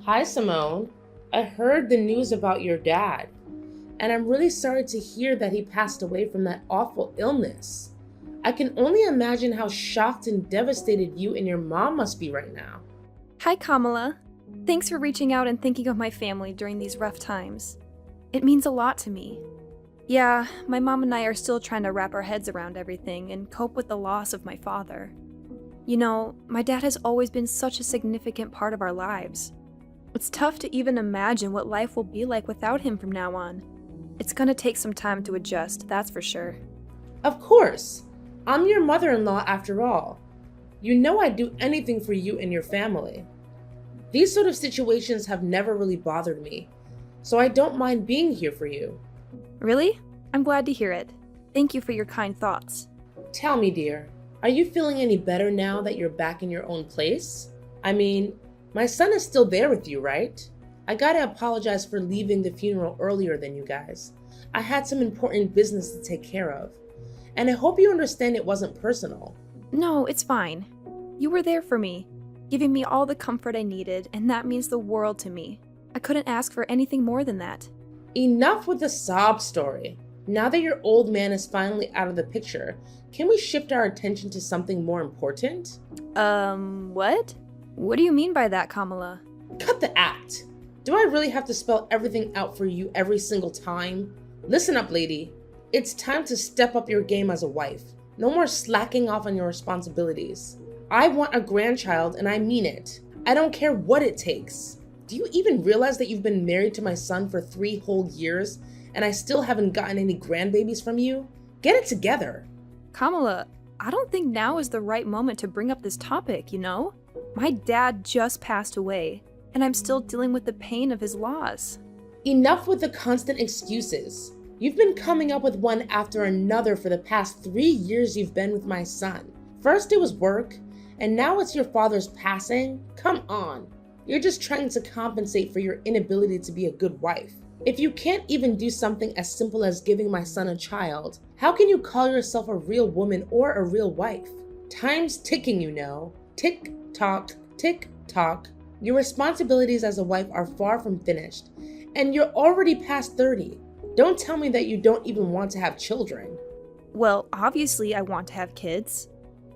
Hi, Simone. I heard the news about your dad, and I'm really sorry to hear that he passed away from that awful illness. I can only imagine how shocked and devastated you and your mom must be right now. Hi, Kamala. Thanks for reaching out and thinking of my family during these rough times. It means a lot to me. Yeah, my mom and I are still trying to wrap our heads around everything and cope with the loss of my father. You know, my dad has always been such a significant part of our lives. It's tough to even imagine what life will be like without him from now on. It's gonna take some time to adjust, that's for sure. Of course, I'm your mother in law after all. You know I'd do anything for you and your family. These sort of situations have never really bothered me, so I don't mind being here for you. Really? I'm glad to hear it. Thank you for your kind thoughts. Tell me, dear, are you feeling any better now that you're back in your own place? I mean, my son is still there with you, right? I gotta apologize for leaving the funeral earlier than you guys. I had some important business to take care of. And I hope you understand it wasn't personal. No, it's fine. You were there for me, giving me all the comfort I needed, and that means the world to me. I couldn't ask for anything more than that. Enough with the sob story. Now that your old man is finally out of the picture, can we shift our attention to something more important? What? What do you mean by that, Kamala? Cut the act. Do I really have to spell everything out for you every single time? Listen up, lady. It's time to step up your game as a wife. No more slacking off on your responsibilities. I want a grandchild and I mean it. I don't care what it takes. Do you even realize that you've been married to my son for 3 whole years and I still haven't gotten any grandbabies from you? Get it together. Kamala, I don't think now is the right moment to bring up this topic, you know? My dad just passed away, and I'm still dealing with the pain of his loss. Enough with the constant excuses. You've been coming up with one after another for the past 3 years you've been with my son. First it was work, and now it's your father's passing? Come on. You're just trying to compensate for your inability to be a good wife. If you can't even do something as simple as giving my son a child, how can you call yourself a real woman or a real wife? Time's ticking, you know. Tick tock, tick tock. Your responsibilities as a wife are far from finished, and you're already past 30. Don't tell me that you don't even want to have children. Well, obviously I want to have kids.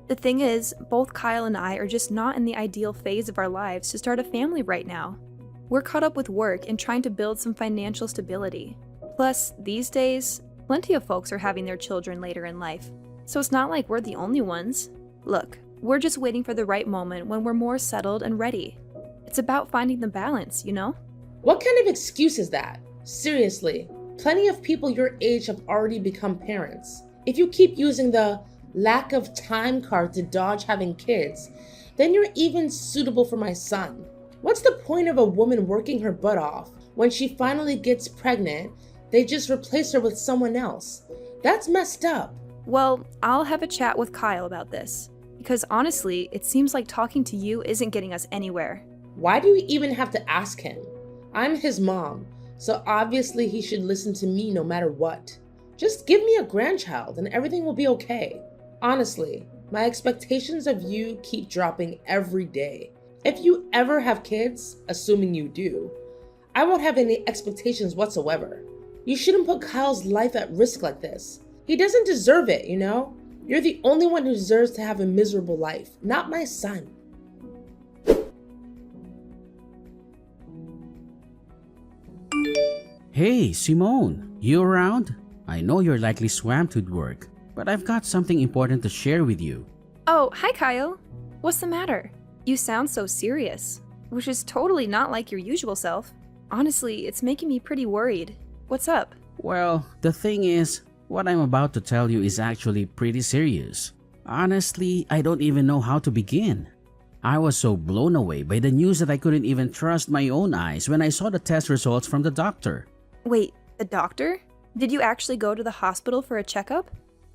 The thing is, both Kyle and I are just not in the ideal phase of our lives to start a family right now. We're caught up with work and trying to build some financial stability. Plus, these days, plenty of folks are having their children later in life, so it's not like we're the only ones. Look, we're just waiting for the right moment when we're more settled and ready. It's about finding the balance, you know? What kind of excuse is that? Seriously, plenty of people your age have already become parents. If you keep using the lack of time card to dodge having kids, then you're even suitable for my son. What's the point of a woman working her butt off? When she finally gets pregnant, they just replace her with someone else. That's messed up. Well, I'll have a chat with Kyle about this, because honestly, it seems like talking to you isn't getting us anywhere. Why do you even have to ask him? I'm his mom, so obviously he should listen to me no matter what. Just give me a grandchild and everything will be okay. Honestly, my expectations of you keep dropping every day. If you ever have kids, assuming you do, I won't have any expectations whatsoever. You shouldn't put Kyle's life at risk like this. He doesn't deserve it, you know? You're the only one who deserves to have a miserable life, not my son. Hey, Simone, you around? I know you're likely swamped with work, but I've got something important to share with you. Oh, hi Kyle. What's the matter? You sound so serious, which is totally not like your usual self. Honestly, it's making me pretty worried. What's up? Well, the thing is, what I'm about to tell you is actually pretty serious. Honestly, I don't even know how to begin. I was so blown away by the news that I couldn't even trust my own eyes when I saw the test results from the doctor. Wait, the doctor? Did you actually go to the hospital for a checkup?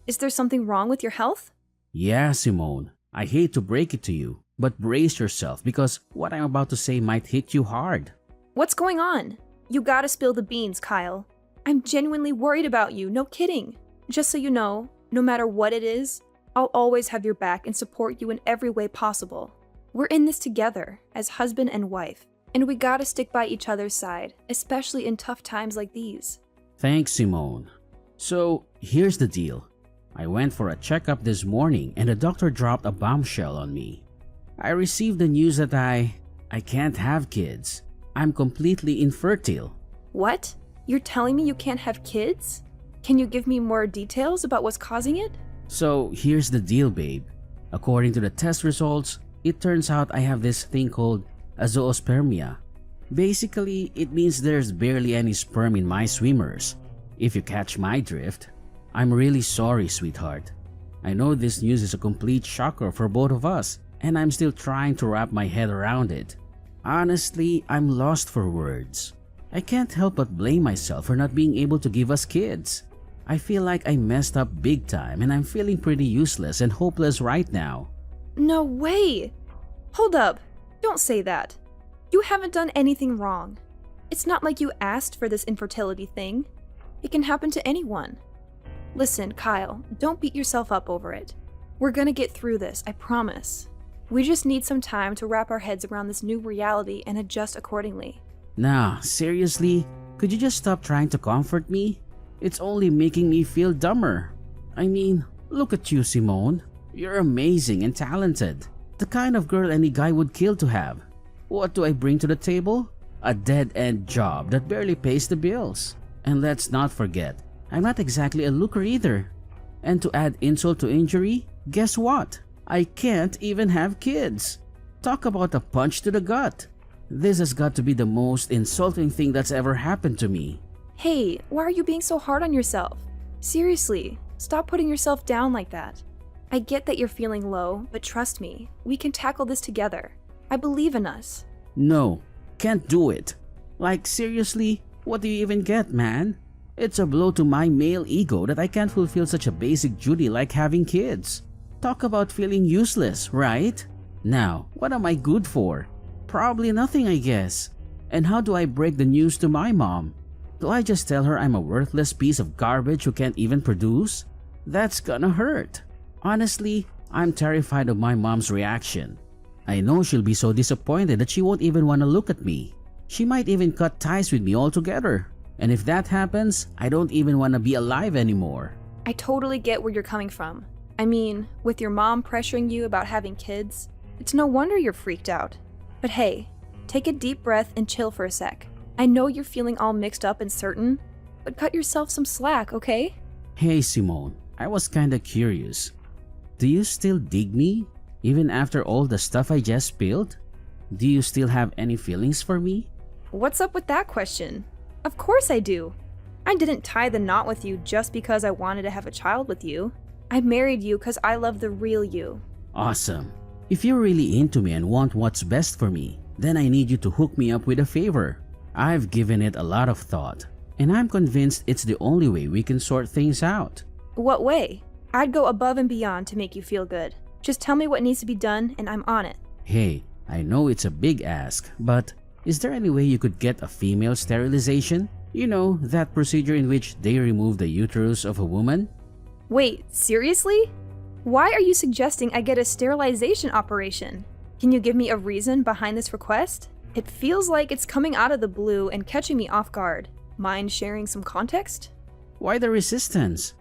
Is there something wrong with your health? Yeah, Simone, I hate to break it to you, but brace yourself because what I'm about to say might hit you hard. What's going on? You gotta spill the beans, Kyle. I'm genuinely worried about you, no kidding. Just so you know, no matter what it is, I'll always have your back and support you in every way possible. We're in this together, as husband and wife. And we gotta stick by each other's side, especially in tough times like these. Thanks, Simone. So, here's the deal. I went for a checkup this morning and the doctor dropped a bombshell on me. I received the news that I can't have kids. I'm completely infertile. What? You're telling me you can't have kids? Can you give me more details about what's causing it? So, here's the deal, babe. According to the test results, it turns out I have this thing called a zoospermia. Basically, it means there's barely any sperm in my swimmers, if you catch my drift. I'm really sorry, sweetheart. I know this news is a complete shocker for both of us, and I'm still trying to wrap my head around it. Honestly, I'm lost for words. I can't help but blame myself for not being able to give us kids. I feel like I messed up big time and I'm feeling pretty useless and hopeless right now. No way! Hold up. Don't say that. You haven't done anything wrong. It's not like you asked for this infertility thing. It can happen to anyone. Listen, Kyle, don't beat yourself up over it. We're gonna get through this, I promise. We just need some time to wrap our heads around this new reality and adjust accordingly. Nah, seriously? Could you just stop trying to comfort me? It's only making me feel dumber. I mean, look at you, Simone. You're amazing and talented. The kind of girl any guy would kill to have. What do I bring to the table? A dead-end job that barely pays the bills. And let's not forget, I'm not exactly a looker either. And to add insult to injury, guess what? I can't even have kids. Talk about a punch to the gut. This has got to be the most insulting thing that's ever happened to me. Hey, why are you being so hard on yourself? Seriously, stop putting yourself down like that. I get that you're feeling low, but trust me, we can tackle this together. I believe in us. No, can't do it. Like seriously, what do you even get, man? It's a blow to my male ego that I can't fulfill such a basic duty like having kids. Talk about feeling useless, right? Now, what am I good for? Probably nothing, I guess. And how do I break the news to my mom? Do I just tell her I'm a worthless piece of garbage who can't even produce? That's gonna hurt. Honestly, I'm terrified of my mom's reaction. I know she'll be so disappointed that she won't even want to look at me. She might even cut ties with me altogether. And if that happens, I don't even want to be alive anymore. I totally get where you're coming from. I mean, with your mom pressuring you about having kids, it's no wonder you're freaked out. But hey, take a deep breath and chill for a sec. I know you're feeling all mixed up and certain, but cut yourself some slack, okay? Hey Simone, I was kinda curious. Do you still dig me? Even after all the stuff I just spilled? Do you still have any feelings for me? What's up with that question? Of course I do. I didn't tie the knot with you just because I wanted to have a child with you. I married you because I love the real you. Awesome. If you're really into me and want what's best for me, then I need you to hook me up with a favor. I've given it a lot of thought, and I'm convinced it's the only way we can sort things out. What way? I'd go above and beyond to make you feel good. Just tell me what needs to be done and I'm on it. Hey, I know it's a big ask, but is there any way you could get a female sterilization? You know, that procedure in which they remove the uterus of a woman? Wait, seriously? Why are you suggesting I get a sterilization operation? Can you give me a reason behind this request? It feels like it's coming out of the blue and catching me off guard. Mind sharing some context? Why the resistance?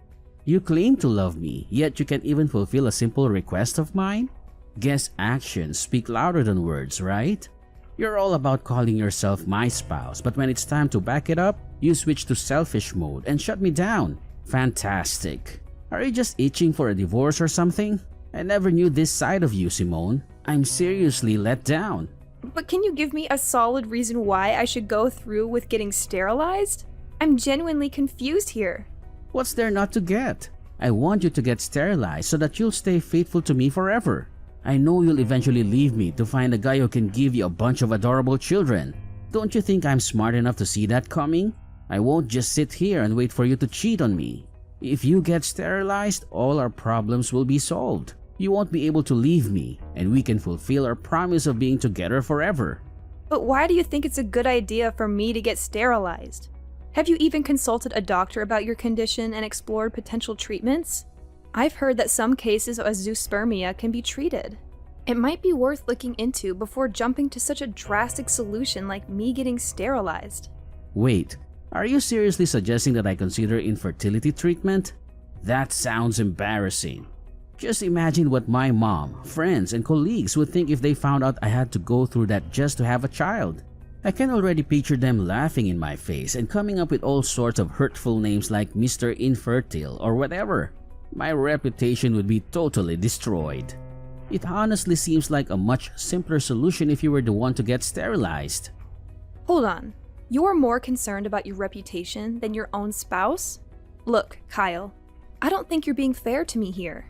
You claim to love me, yet you can't even fulfill a simple request of mine? Guess actions speak louder than words, right? You're all about calling yourself my spouse, but when it's time to back it up, you switch to selfish mode and shut me down. Fantastic. Are you just itching for a divorce or something? I never knew this side of you, Simone. I'm seriously let down. But can you give me a solid reason why I should go through with getting sterilized? I'm genuinely confused here. What's there not to get? I want you to get sterilized so that you'll stay faithful to me forever. I know you'll eventually leave me to find a guy who can give you a bunch of adorable children. Don't you think I'm smart enough to see that coming? I won't just sit here and wait for you to cheat on me. If you get sterilized, all our problems will be solved. You won't be able to leave me, and we can fulfill our promise of being together forever. But why do you think it's a good idea for me to get sterilized? Have you even consulted a doctor about your condition and explored potential treatments? I've heard that some cases of zoospermia can be treated. It might be worth looking into before jumping to such a drastic solution like me getting sterilized. Wait, are you seriously suggesting that I consider infertility treatment? That sounds embarrassing. Just imagine what my mom, friends, and colleagues would think if they found out I had to go through that just to have a child. I can already picture them laughing in my face and coming up with all sorts of hurtful names like Mr. Infertile or whatever. My reputation would be totally destroyed. It honestly seems like a much simpler solution if you were the one to get sterilized. Hold on. You're more concerned about your reputation than your own spouse? Look, Kyle, I don't think you're being fair to me here.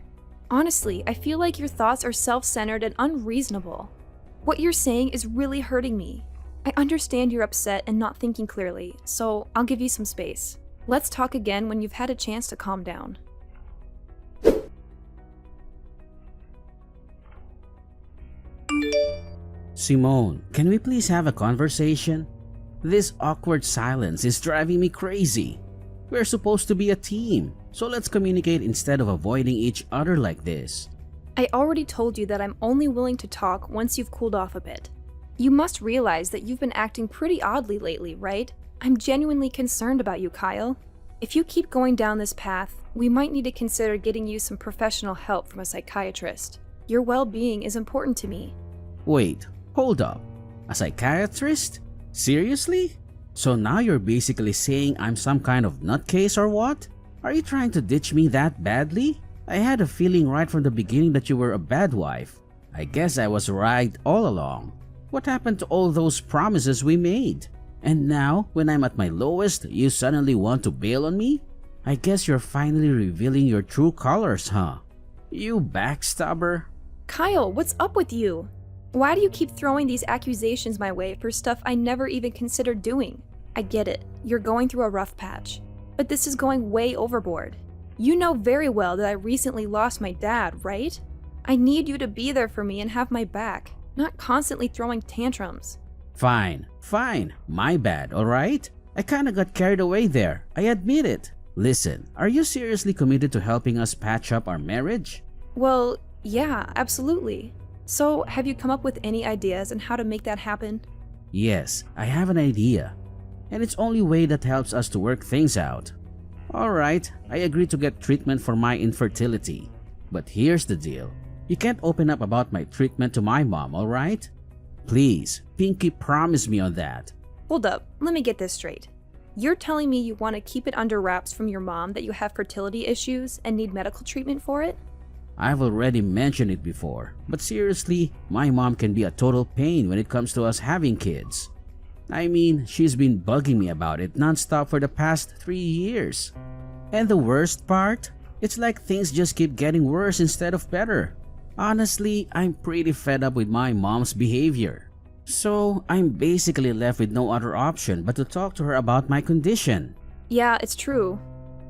Honestly, I feel like your thoughts are self-centered and unreasonable. What you're saying is really hurting me. I understand you're upset and not thinking clearly, so I'll give you some space. Let's talk again when you've had a chance to calm down. Simone, can we please have a conversation? This awkward silence is driving me crazy. We're supposed to be a team, so let's communicate instead of avoiding each other like this. I already told you that I'm only willing to talk once you've cooled off a bit. You must realize that you've been acting pretty oddly lately, right? I'm genuinely concerned about you, Kyle. If you keep going down this path, we might need to consider getting you some professional help from a psychiatrist. Your well-being is important to me. Wait, hold up. A psychiatrist? Seriously? So now you're basically saying I'm some kind of nutcase or what? Are you trying to ditch me that badly? I had a feeling right from the beginning that you were a bad wife. I guess I was right all along. What happened to all those promises we made? And now, when I'm at my lowest, you suddenly want to bail on me? I guess you're finally revealing your true colors, huh? You backstabber. Kyle, what's up with you? Why do you keep throwing these accusations my way for stuff I never even considered doing? I get it, you're going through a rough patch. But this is going way overboard. You know very well that I recently lost my dad, right? I need you to be there for me and have my back, not constantly throwing tantrums. Fine, my bad, alright? I kinda got carried away there, I admit it. Listen, are you seriously committed to helping us patch up our marriage? Well, yeah, absolutely. So, have you come up with any ideas on how to make that happen? Yes, I have an idea. And it's only way that helps us to work things out. Alright, I agree to get treatment for my infertility. But here's the deal. You can't open up about my treatment to my mom, alright? Please, Pinky, promise me on that. Hold up, let me get this straight. You're telling me you want to keep it under wraps from your mom that you have fertility issues and need medical treatment for it? I've already mentioned it before, but seriously, my mom can be a total pain when it comes to us having kids. I mean, she's been bugging me about it nonstop for the past 3 years. And the worst part? It's like things just keep getting worse instead of better. Honestly, I'm pretty fed up with my mom's behavior. So, I'm basically left with no other option but to talk to her about my condition. Yeah, it's true.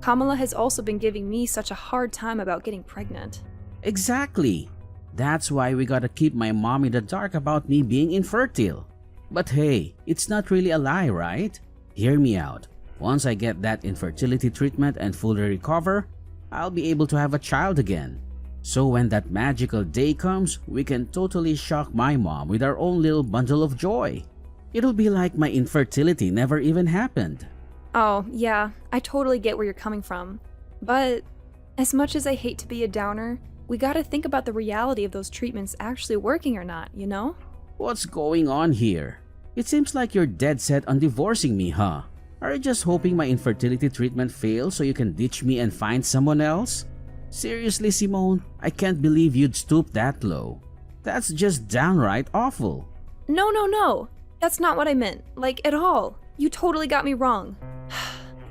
Kamala has also been giving me such a hard time about getting pregnant. Exactly. That's why we gotta keep my mom in the dark about me being infertile. But hey, it's not really a lie, right? Hear me out. Once I get that infertility treatment and fully recover, I'll be able to have a child again. So when that magical day comes, we can totally shock my mom with our own little bundle of joy. It'll be like my infertility never even happened. Oh, yeah, I totally get where you're coming from. But as much as I hate to be a downer, we gotta think about the reality of those treatments actually working or not, you know? What's going on here? It seems like you're dead set on divorcing me, huh? Are you just hoping my infertility treatment fails so you can ditch me and find someone else? Seriously, Simone, I can't believe you'd stoop that low. That's just downright awful. No. That's not what I meant, like at all. You totally got me wrong.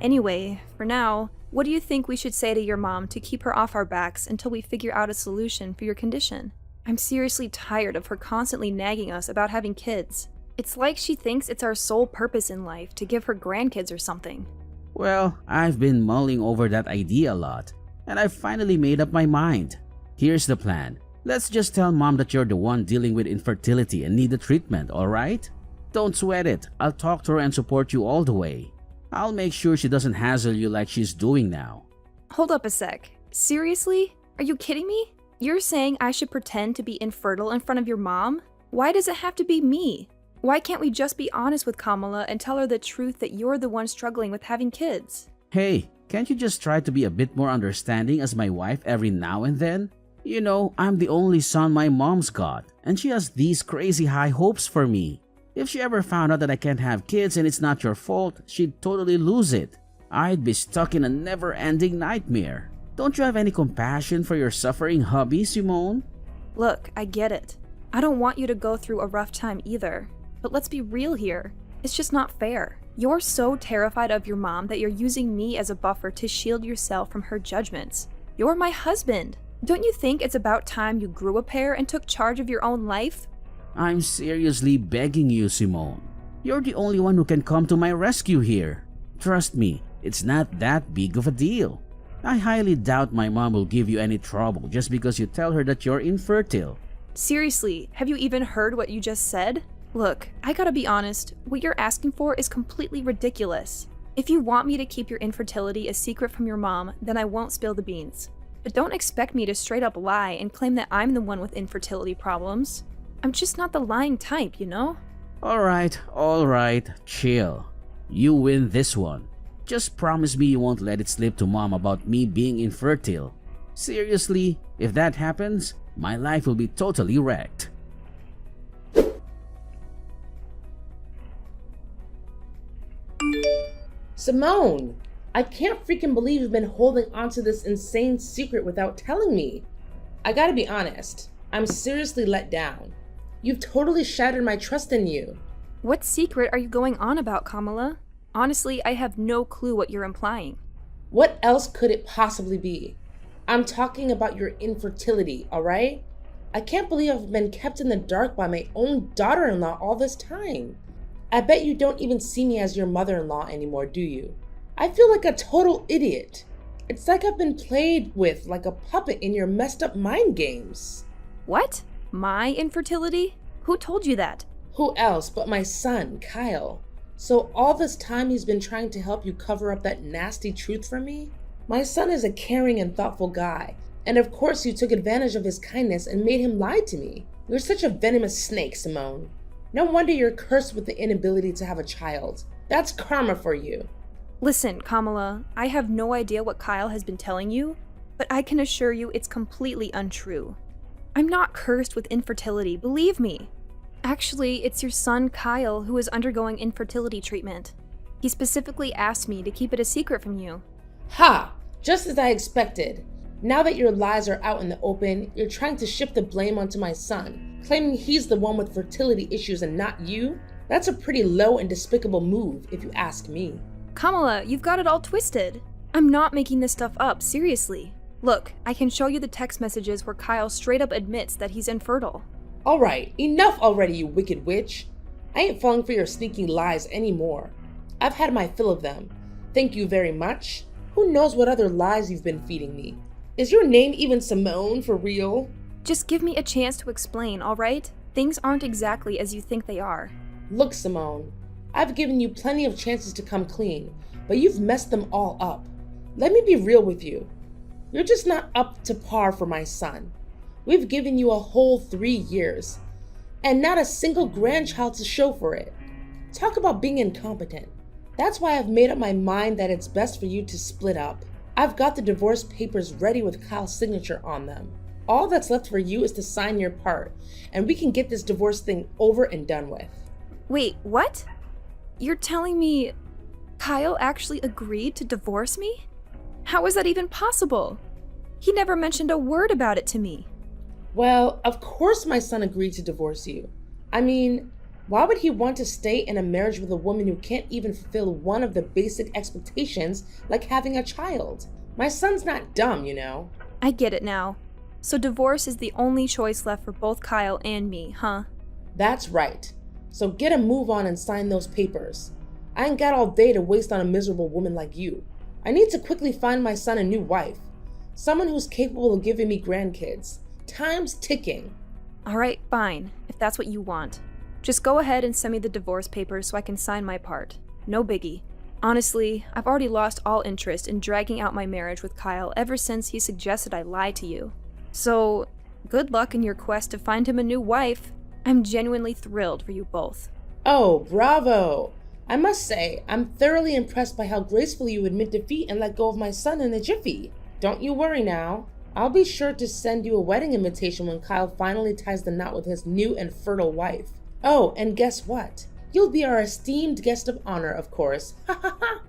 Anyway, for now, what do you think we should say to your mom to keep her off our backs until we figure out a solution for your condition? I'm seriously tired of her constantly nagging us about having kids. It's like she thinks it's our sole purpose in life to give her grandkids or something. Well, I've been mulling over that idea a lot, and I've finally made up my mind. Here's the plan. Let's just tell mom that you're the one dealing with infertility and need the treatment, alright? Don't sweat it. I'll talk to her and support you all the way. I'll make sure she doesn't hassle you like she's doing now. Hold up a sec. Seriously? Are you kidding me? You're saying I should pretend to be infertile in front of your mom? Why does it have to be me? Why can't we just be honest with Kamala and tell her the truth that you're the one struggling with having kids? Hey, can't you just try to be a bit more understanding as my wife every now and then? You know, I'm the only son my mom's got, and she has these crazy high hopes for me. If she ever found out that I can't have kids and it's not your fault, she'd totally lose it. I'd be stuck in a never-ending nightmare. Don't you have any compassion for your suffering hubby, Simone? Look, I get it. I don't want you to go through a rough time either. But let's be real here. It's just not fair. You're so terrified of your mom that you're using me as a buffer to shield yourself from her judgments. You're my husband. Don't you think it's about time you grew a pair and took charge of your own life? I'm seriously begging you, Simone. You're the only one who can come to my rescue here. Trust me, it's not that big of a deal. I highly doubt my mom will give you any trouble just because you tell her that you're infertile. Seriously, have you even heard what you just said? Look, I gotta be honest, what you're asking for is completely ridiculous. If you want me to keep your infertility a secret from your mom, then I won't spill the beans. But don't expect me to straight up lie and claim that I'm the one with infertility problems. I'm just not the lying type, you know? Alright, chill. You win this one. Just promise me you won't let it slip to mom about me being infertile. Seriously, if that happens, my life will be totally wrecked. Simone, I can't freaking believe you've been holding onto this insane secret without telling me. I gotta be honest, I'm seriously let down. You've totally shattered my trust in you. What secret are you going on about, Kamala? Honestly, I have no clue what you're implying. What else could it possibly be? I'm talking about your infertility, alright? I can't believe I've been kept in the dark by my own daughter-in-law all this time. I bet you don't even see me as your mother-in-law anymore, do you? I feel like a total idiot. It's like I've been played with like a puppet in your messed up mind games. What? My infertility? Who told you that? Who else but my son, Kyle? So all this time he's been trying to help you cover up that nasty truth from me? My son is a caring and thoughtful guy, and of course you took advantage of his kindness and made him lie to me. You're such a venomous snake, Simone. No wonder you're cursed with the inability to have a child. That's karma for you. Listen, Kamala, I have no idea what Kyle has been telling you, but I can assure you it's completely untrue. I'm not cursed with infertility, believe me. Actually, it's your son, Kyle, who is undergoing infertility treatment. He specifically asked me to keep it a secret from you. Ha! Just as I expected. Now that your lies are out in the open, you're trying to shift the blame onto my son, claiming he's the one with fertility issues and not you? That's a pretty low and despicable move, if you ask me. Kamala, you've got it all twisted. I'm not making this stuff up, seriously. Look, I can show you the text messages where Kyle straight up admits that he's infertile. Alright, enough already, you wicked witch. I ain't falling for your sneaking lies anymore. I've had my fill of them. Thank you very much. Who knows what other lies you've been feeding me? Is your name even Simone for real? Just give me a chance to explain, alright? Things aren't exactly as you think they are. Look, Simone, I've given you plenty of chances to come clean, but you've messed them all up. Let me be real with you. You're just not up to par for my son. We've given you a whole 3 years, and not a single grandchild to show for it. Talk about being incompetent. That's why I've made up my mind that it's best for you to split up. I've got the divorce papers ready with Kyle's signature on them. All that's left for you is to sign your part, and we can get this divorce thing over and done with. Wait, what? You're telling me Kyle actually agreed to divorce me? How is that even possible? He never mentioned a word about it to me. Well, of course my son agreed to divorce you. I mean, why would he want to stay in a marriage with a woman who can't even fulfill one of the basic expectations like having a child? My son's not dumb, you know. I get it now. So divorce is the only choice left for both Kyle and me, huh? That's right. So get a move on and sign those papers. I ain't got all day to waste on a miserable woman like you. I need to quickly find my son a new wife. Someone who's capable of giving me grandkids. Time's ticking. Alright, fine, if that's what you want. Just go ahead and send me the divorce papers so I can sign my part. No biggie. Honestly, I've already lost all interest in dragging out my marriage with Kyle ever since he suggested I lie to you. So, Good luck in your quest to find him a new wife. I'm genuinely thrilled for you both. Oh, bravo! I must say, I'm thoroughly impressed by how gracefully you admit defeat and let go of my son in a jiffy. Don't you worry now. I'll be sure to send you a wedding invitation when Kyle finally ties the knot with his new and fertile wife. Oh, and guess what? You'll be our esteemed guest of honor, of course. Ha ha ha!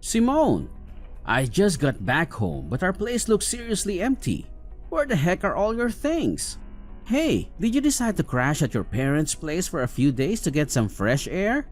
Simone, I just got back home, but our place looks seriously empty. Where the heck are all your things? Hey, did you decide to crash at your parents' place for a few days to get some fresh air?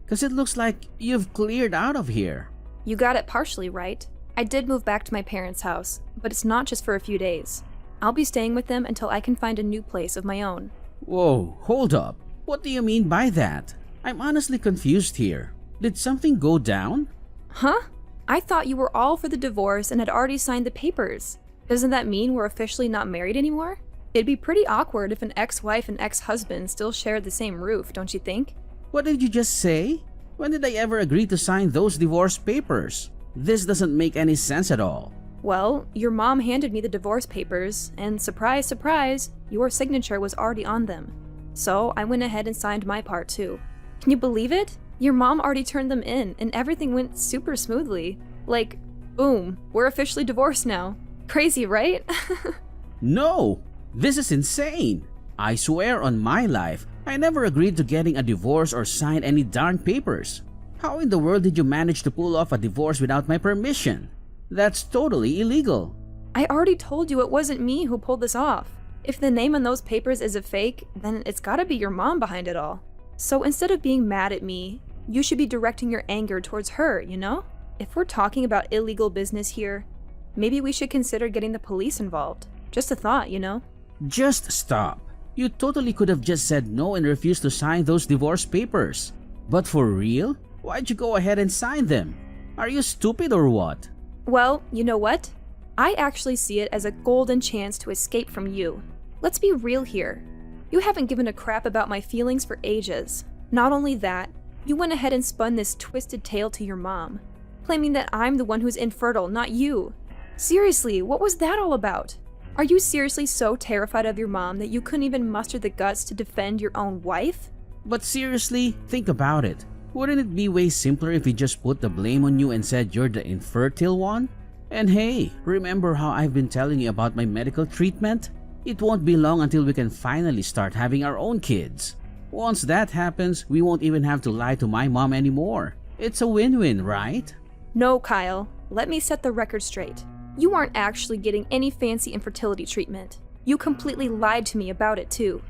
Cause it looks like you've cleared out of here. You got it partially right. I did move back to my parents' house, but it's not just for a few days. I'll be staying with them until I can find a new place of my own. Whoa, hold up. What do you mean by that? I'm honestly confused here. Did something go down? Huh? I thought you were all for the divorce and had already signed the papers. Doesn't that mean we're officially not married anymore? It'd be pretty awkward if an ex-wife and ex-husband still shared the same roof, don't you think? What did you just say? When did I ever agree to sign those divorce papers? This doesn't make any sense at all. Well, your mom handed me the divorce papers, and surprise, surprise, your signature was already on them. So I went ahead and signed my part too. Can you believe it? Your mom already turned them in, and everything went super smoothly. Like, boom, we're officially divorced now. Crazy, right? No! This is insane! I swear on my life, I never agreed to getting a divorce or sign any darn papers. How in the world did you manage to pull off a divorce without my permission? That's totally illegal. I already told you it wasn't me who pulled this off. If the name on those papers is a fake, then it's gotta be your mom behind it all. So instead of being mad at me, you should be directing your anger towards her, you know? If we're talking about illegal business here, maybe we should consider getting the police involved. Just a thought, you know? Just stop. You totally could have just said no and refused to sign those divorce papers. But for real? Why'd you go ahead and sign them? Are you stupid or what? Well, you know what? I actually see it as a golden chance to escape from you. Let's be real here. You haven't given a crap about my feelings for ages. Not only that, you went ahead and spun this twisted tale to your mom, claiming that I'm the one who's infertile, not you. Seriously, what was that all about? Are you seriously so terrified of your mom that you couldn't even muster the guts to defend your own wife? But seriously, think about it. Wouldn't it be way simpler if we just put the blame on you and said you're the infertile one? And hey, remember how I've been telling you about my medical treatment? It won't be long until we can finally start having our own kids. Once that happens, we won't even have to lie to my mom anymore. It's a win-win, right? No, Kyle. Let me set the record straight. You aren't actually getting any fancy infertility treatment. You completely lied to me about it too.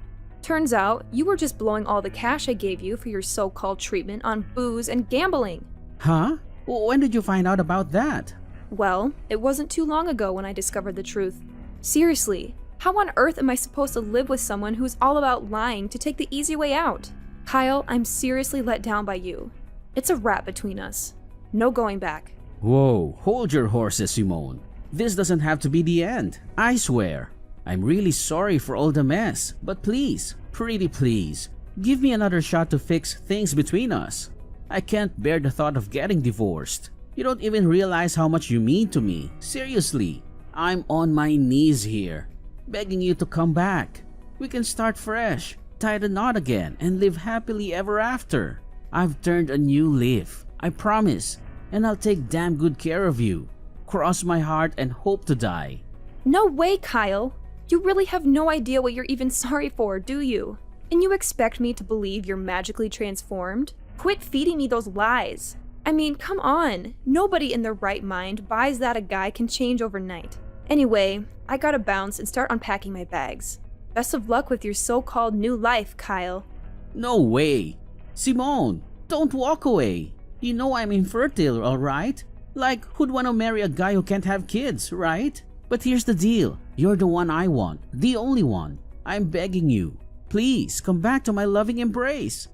Turns out, you were just blowing all the cash I gave you for your so-called treatment on booze and gambling. Huh? When did you find out about that? Well, it wasn't too long ago when I discovered the truth. Seriously, how on earth am I supposed to live with someone who's all about lying to take the easy way out? Kyle, I'm seriously let down by you. It's a wrap between us. No going back. Whoa, hold your horses, Simone. This doesn't have to be the end, I swear. I'm really sorry for all the mess, but please, pretty please, give me another shot to fix things between us. I can't bear the thought of getting divorced. You don't even realize how much you mean to me. Seriously, I'm on my knees here, begging you to come back. We can start fresh, tie the knot again, and live happily ever after. I've turned a new leaf, I promise, and I'll take damn good care of you. Cross my heart and hope to die. No way, Kyle. You really have no idea what you're even sorry for, do you? And you expect me to believe you're magically transformed? Quit feeding me those lies. I mean, come on. Nobody in their right mind buys that a guy can change overnight. Anyway, I gotta bounce and start unpacking my bags. Best of luck with your so-called new life, Kyle. No way. Simone, don't walk away. You know I'm infertile, alright? Like, who'd want to marry a guy who can't have kids, right? But here's the deal. You're the one I want, the only one. I'm begging you. Please, come back to my loving embrace.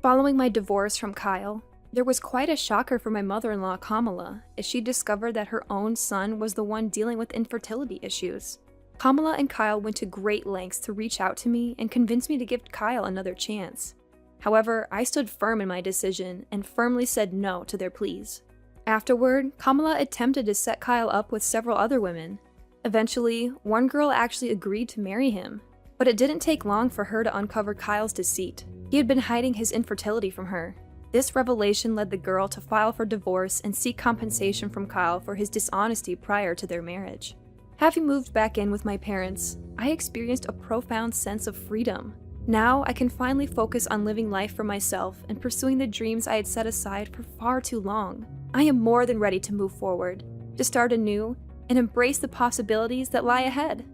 Following my divorce from Kyle, there was quite a shocker for my mother-in-law Kamala as she discovered that her own son was the one dealing with infertility issues. Kamala and Kyle went to great lengths to reach out to me and convince me to give Kyle another chance. However, I stood firm in my decision and firmly said no to their pleas. Afterward, Kamala attempted to set Kyle up with several other women. Eventually, one girl actually agreed to marry him, but it didn't take long for her to uncover Kyle's deceit. He had been hiding his infertility from her. This revelation led the girl to file for divorce and seek compensation from Kyle for his dishonesty prior to their marriage. Having moved back in with my parents, I experienced a profound sense of freedom. Now I can finally focus on living life for myself and pursuing the dreams I had set aside for far too long. I am more than ready to move forward, to start anew, and embrace the possibilities that lie ahead.